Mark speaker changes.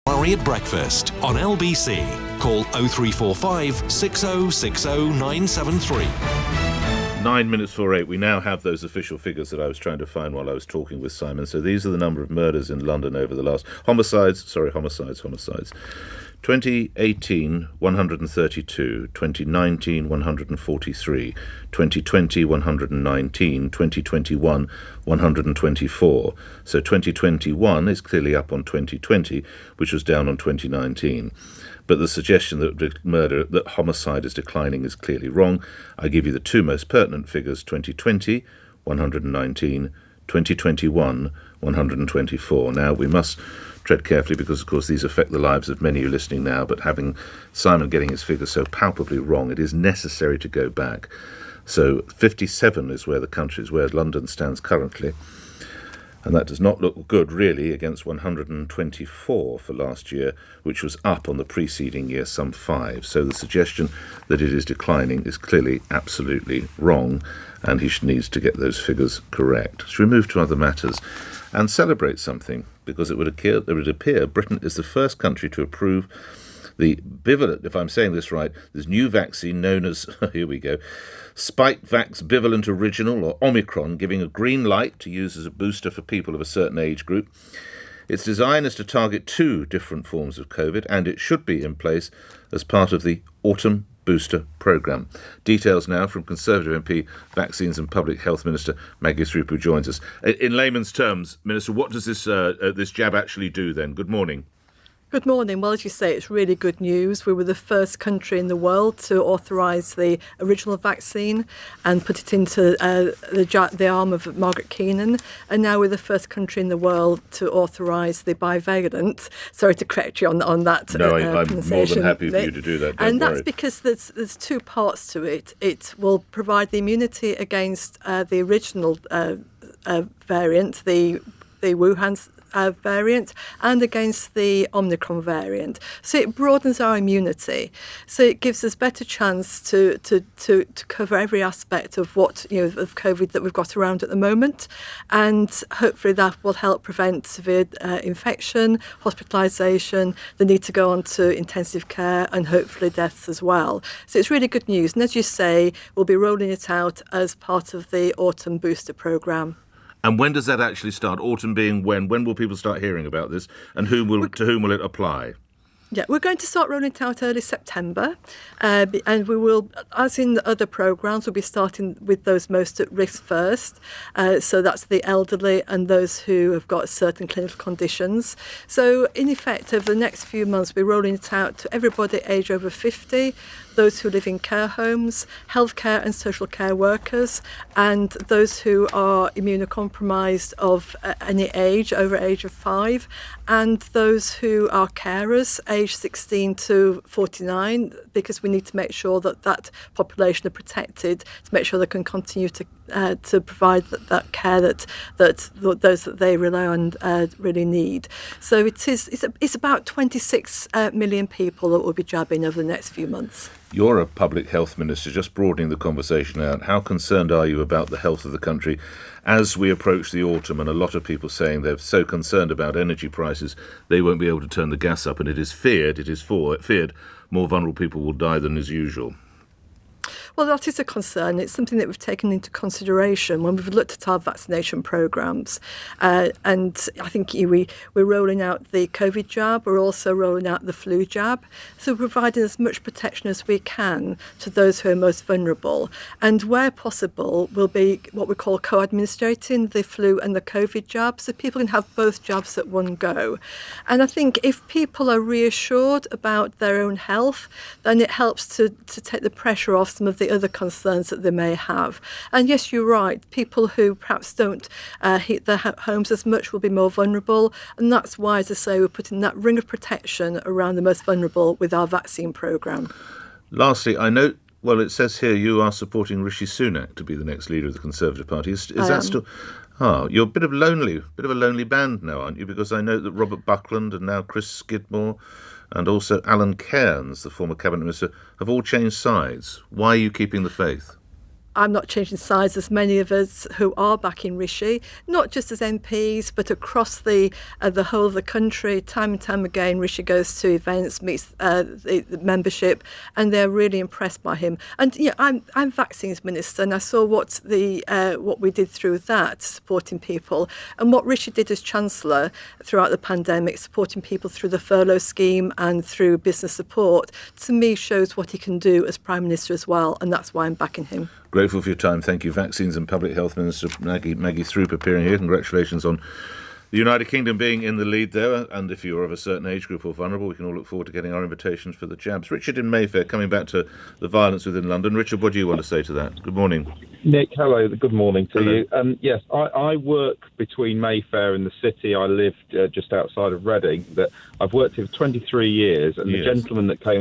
Speaker 1: Ferrari at breakfast on LBC. Call 0345 6060 973.
Speaker 2: 9 minutes before 8, we now have those official figures that I was trying to find while I was talking with Simon. So these are the number of murders in London over the last... Homicides. 2018, 132. 2019, 143. 2020, 119. 2021, 124. So 2021 is clearly up on 2020, which was down on 2019. But the suggestion that homicide is declining is clearly wrong. I give you the two most pertinent figures: 2020, 119, 2021, 124. Now, we must tread carefully because, of course, these affect the lives of many of you listening now, but having Simon getting his figures so palpably wrong, it is necessary to go back. So 57 is where the country is, where London stands currently. And that does not look good, really, against 124 for last year, which was up on the preceding year some 5. So the suggestion that it is declining is clearly absolutely wrong, and he needs to get those figures correct. Should we move to other matters and celebrate something? Because it would appear Britain is the first country to approve the bivalent, if I'm saying this right, this new vaccine known as, here we go, Spikevax Bivalent Original, or Omicron, giving a green light to use as a booster for people of a certain age group. Its design is to target 2 different forms of COVID, and it should be in place as part of the autumn booster programme. Details now from Conservative MP, Vaccines and Public Health Minister Maggie Throup, who joins us. In layman's terms, Minister, what does this jab actually do then? Good morning.
Speaker 3: Good morning. Well, as you say, it's really good news. We were the first country in the world to authorise the original vaccine and put it into the arm of Margaret Keenan. And now we're the first country in the world to authorise the bivalent. Sorry to correct you on that.
Speaker 2: No, I'm more than happy for you to do that.
Speaker 3: And that's because there's 2 parts to it. It will provide the immunity against the original variant, the Wuhan variant, and against the Omicron variant. So it broadens our immunity. So it gives us better chance to cover every aspect of what of COVID that we've got around at the moment, and hopefully that will help prevent severe infection, hospitalisation, the need to go on to intensive care, and hopefully deaths as well. So it's really good news. And as you say, we'll be rolling it out as part of the autumn booster programme.
Speaker 2: And when does that actually start? Autumn being when? When will people start hearing about this? And to whom will it apply?
Speaker 3: Yeah, we're going to start rolling it out early September, and we will, as in the other programmes, we'll be starting with those most at risk first. So that's the elderly and those who have got certain clinical conditions. So in effect, over the next few months, we're rolling it out to everybody aged over 50, those who live in care homes, healthcare and social care workers, and those who are immunocompromised of any age, over age of 5, and those who are carers, aged 16 to 49, because we need to make sure that that population are protected, to make sure they can continue to provide that care that those that they rely on really need. So it's about 26 million people that will be jabbing over the next few months.
Speaker 2: You're a public health minister, just broadening the conversation out. How concerned are you about the health of the country as we approach the autumn, and a lot of people saying they're so concerned about energy prices they won't be able to turn the gas up, and it is feared more vulnerable people will die than is usual?
Speaker 3: Well, that is a concern. It's something that we've taken into consideration when we've looked at our vaccination programmes. And I think we're rolling out the COVID jab. We're also rolling out the flu jab. So we're providing as much protection as we can to those who are most vulnerable. And where possible, we'll be what we call co-administrating the flu and the COVID jab, so people can have both jabs at one go. And I think if people are reassured about their own health, then it helps to take the pressure off some of the other concerns that they may have. And yes, you're right, people who perhaps don't heat their homes as much will be more vulnerable, and that's why, as I say, we're putting that ring of protection around the most vulnerable with our vaccine programme. Lastly,
Speaker 2: I note, well, it says here you are supporting Rishi Sunak to be the next leader of the Conservative Party. Is that still... you're a bit of a lonely band now, aren't you? Because I know that Robert Buckland and now Chris Skidmore and also Alan Cairns, the former Cabinet Minister, have all changed sides. Why are you keeping the faith?
Speaker 3: I'm not changing sides as many of us who are backing Rishi, not just as MPs, but across the whole of the country. Time and time again, Rishi goes to events, meets the membership, and they're really impressed by him. And I'm Vaccines Minister, and I saw what we did through that, supporting people, and what Rishi did as Chancellor throughout the pandemic, supporting people through the furlough scheme and through business support, to me shows what he can do as Prime Minister as well, and that's why I'm backing him.
Speaker 2: Grateful for your time. Thank you. Vaccines and Public Health Minister Maggie Throup appearing here. Congratulations on the United Kingdom being in the lead there, and if you're of a certain age group or vulnerable, we can all look forward to getting our invitations for the jabs. Richard in Mayfair, coming back to the violence within London. Richard, what do you want to say to that? Good morning.
Speaker 4: Nick, hello. Good morning to
Speaker 2: Hello.
Speaker 4: you. Yes, I work between Mayfair and the city. I live just outside of Reading. I've worked here for 23 years, and
Speaker 2: Yes.
Speaker 4: the gentleman that came